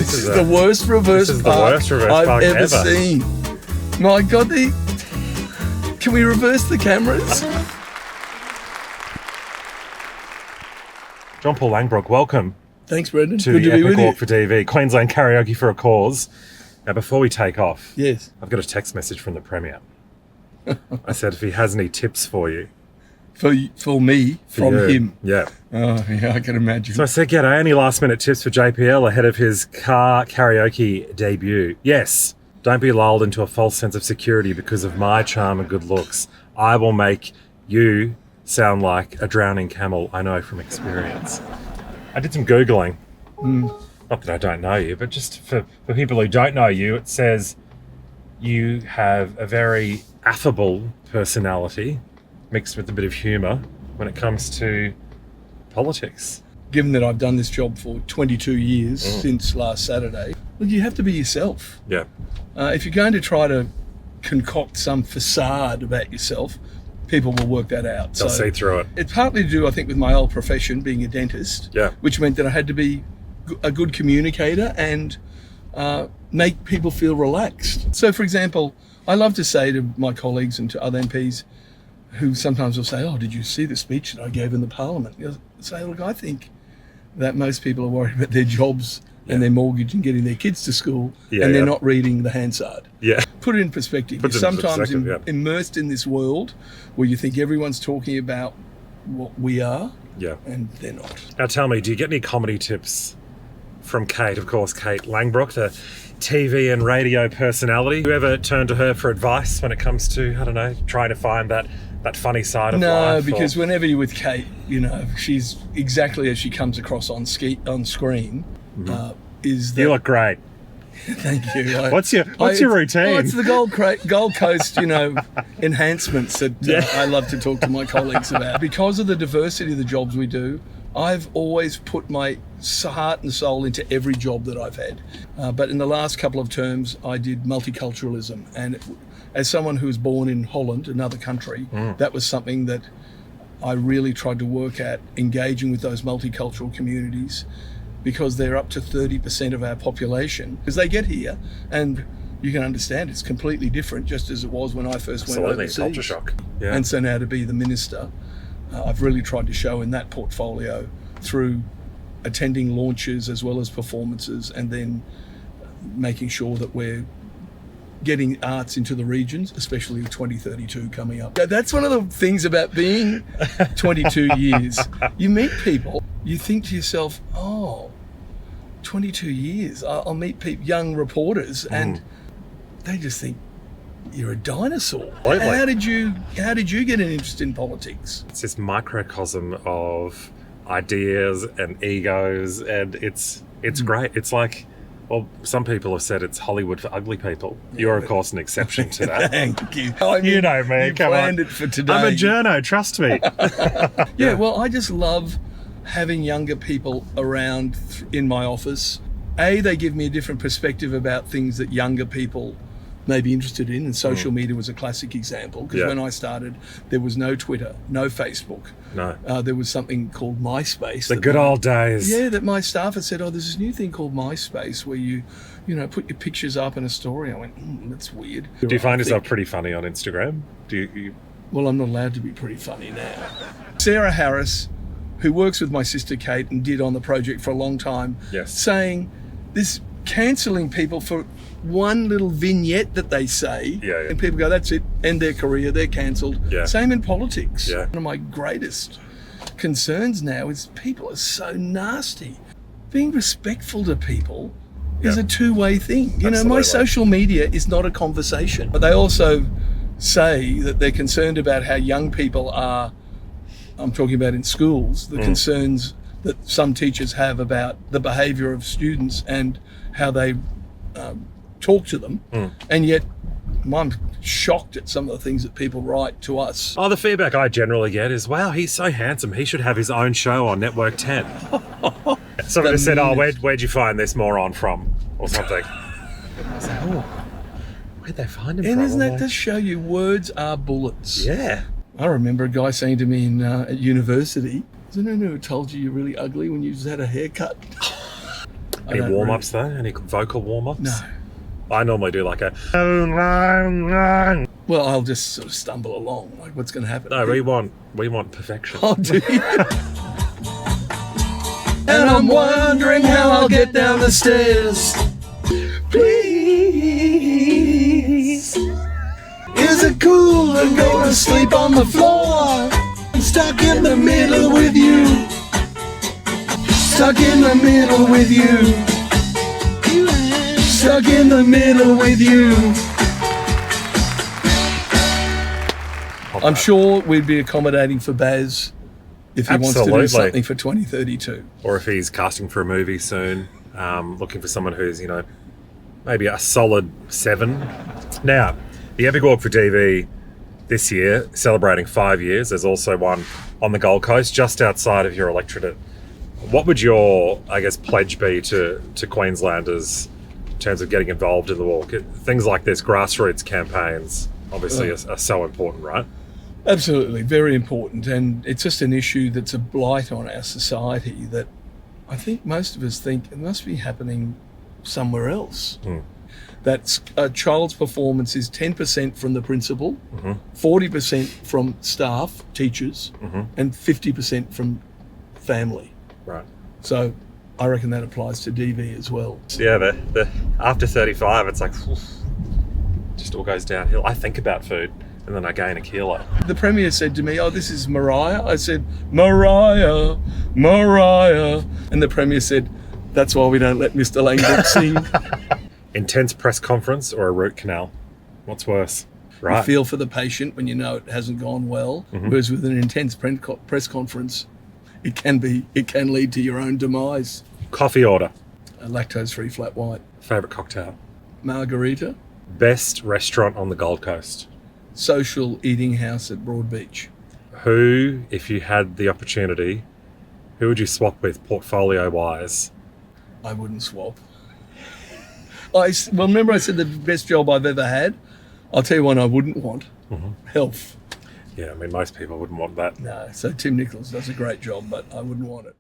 This is the worst reverse park I've ever seen. My God, can we reverse the cameras? John-Paul Langbroek, welcome. Thanks, Brendan. To Good the to be with Epic you. Walk for TV, Queensland Karaoke for a Cause. Now, before we take off, Yes. I've got a text message from the Premier. I said if he has any tips for you. For me, from you. him. Yeah. Oh, yeah, I can imagine. So I said, g'day, any last minute tips for JPL ahead of his car karaoke debut? Yes. Don't be lulled into a false sense of security because of my charm and good looks. I will make you sound like a drowning camel, I know from experience. I did some Googling. Not that I don't know you, but just for people who don't know you, it says you have a very affable personality mixed with a bit of humour when it comes to politics. Given that I've done this job for 22 years since last Saturday, look, you have to be yourself. Yeah. If you're going to try to concoct some facade about yourself, people will work that out. They'll see through it. It's partly to do, I think, with my old profession, being a dentist, which meant that I had to be a good communicator and make people feel relaxed. So, for example, I love to say to my colleagues and to other MPs who sometimes will say, oh, did you see the speech that I gave in the Parliament? I say, look, I think that most people are worried about their jobs and their mortgage and getting their kids to school, and they're not reading the Hansard. Yeah. Put it in perspective. You're sometimes immersed in this world where you think everyone's talking about what we are, and they're not. Now tell me, do you get any comedy tips from Kate? Of course, Kate Langbroek, the TV and radio personality. Do you ever turn to her for advice when it comes to, I don't know, trying to find that funny side of life? No, because whenever you're with Kate, you know, she's exactly as she comes across on screen. You look great. Thank you. What's your routine? Oh, it's the Gold Coast, enhancements that I love to talk to my colleagues about. Because of the diversity of the jobs we do, I've always put my heart and soul into every job that I've had. But in the last couple of terms, I did multiculturalism. And as someone who was born in Holland, another country, that was something that I really tried to work at, engaging with those multicultural communities, because they're up to 30% of our population. Because they get here, and you can understand it's completely different, just as it was when I first went overseas. Culture shock. Yeah. And so now to be the minister, I've really tried to show in that portfolio through attending launches as well as performances, and then making sure that we're getting arts into the regions, especially with 2032 coming up. That's one of the things about being 22 years. You meet people, you think to yourself, 22 years, I'll meet young reporters, and they just think you're a dinosaur. How did you get an interest in politics? It's this microcosm of ideas and egos, and it's great. It's like, well, some people have said it's Hollywood for ugly people. You're, of course, an exception to that. Thank you. You know me. You planned it for today. I'm a journo, trust me. Well, I just love having younger people around in my office. They give me a different perspective about things that younger people may be interested in, and social media was a classic example, because when I started, there was no Twitter, no Facebook. No. There was something called MySpace. The good old days. Yeah, that my staff had said, there's this new thing called MySpace where you put your pictures up in a story. I went, that's weird. Do you find yourself pretty funny on Instagram? Well, I'm not allowed to be pretty funny now. Sarah Harris, who works with my sister Kate and did on the project for a long time, saying this, cancelling people for one little vignette that they say, and people go, that's it, end their career, they're cancelled. Same in politics. One of my greatest concerns now is people are so nasty. Being respectful to people is a two-way thing. My social media is not a conversation. But they also say that they're concerned about how young people are, I'm talking about in schools, the concerns that some teachers have about the behaviour of students and how they talk to them, and yet I'm shocked at some of the things that people write to us. The feedback I generally get is, wow, he's so handsome, he should have his own show on Network 10. Somebody said, where'd you find this moron from, or something. I was like, where'd they find him from? And isn't that to show you words are bullets? Yeah. I remember a guy saying to me at university, isn't anyone who told you you're really ugly when you just had a haircut? Any warm-ups though? Any vocal warm-ups? No. I normally do like a... Well, I'll just sort of stumble along. Like, what's going to happen? No, we want perfection. I'll do you. And I'm wondering how I'll get down the stairs. Please. Is it cool to go to sleep on the floor? I'm stuck in the middle with you. Stuck in the middle with you. Stuck in the middle with you. I'm sure we'd be accommodating for Baz if he wants to do something for 2032. Or if he's casting for a movie soon, looking for someone who's, maybe a solid 7. Now, the Epic Walk for DV this year, celebrating 5 years. There's also one on the Gold Coast, just outside of your electorate. What would your, pledge be to Queenslanders in terms of getting involved in the walk? Things like this, grassroots campaigns, obviously are so important, right? Absolutely, very important. And it's just an issue that's a blight on our society that I think most of us think it must be happening somewhere else. That a child's performance is 10% from the principal, 40% from staff, teachers, and 50% from family. Right. So I reckon that applies to DV as well. Yeah, the after 35, it's like, just all goes downhill. I think about food and then I gain a kilo. The Premier said to me, "Oh, this is Mariah." I said, "Mariah, Mariah." And the Premier said, "That's why we don't let Mr. Langbroek sing." Intense press conference or a root canal? What's worse? Right. You feel for the patient when you know it hasn't gone well, whereas with an intense press conference, it can lead to your own demise. Coffee order? A lactose-free flat white. Favourite cocktail? Margarita. Best restaurant on the Gold Coast? Social eating house at Broadbeach. Who, if you had the opportunity, who would you swap with portfolio-wise? I wouldn't swap. Well, remember I said the best job I've ever had? I'll tell you one I wouldn't want. Health. Yeah, most people wouldn't want that. No, so Tim Nichols does a great job, but I wouldn't want it.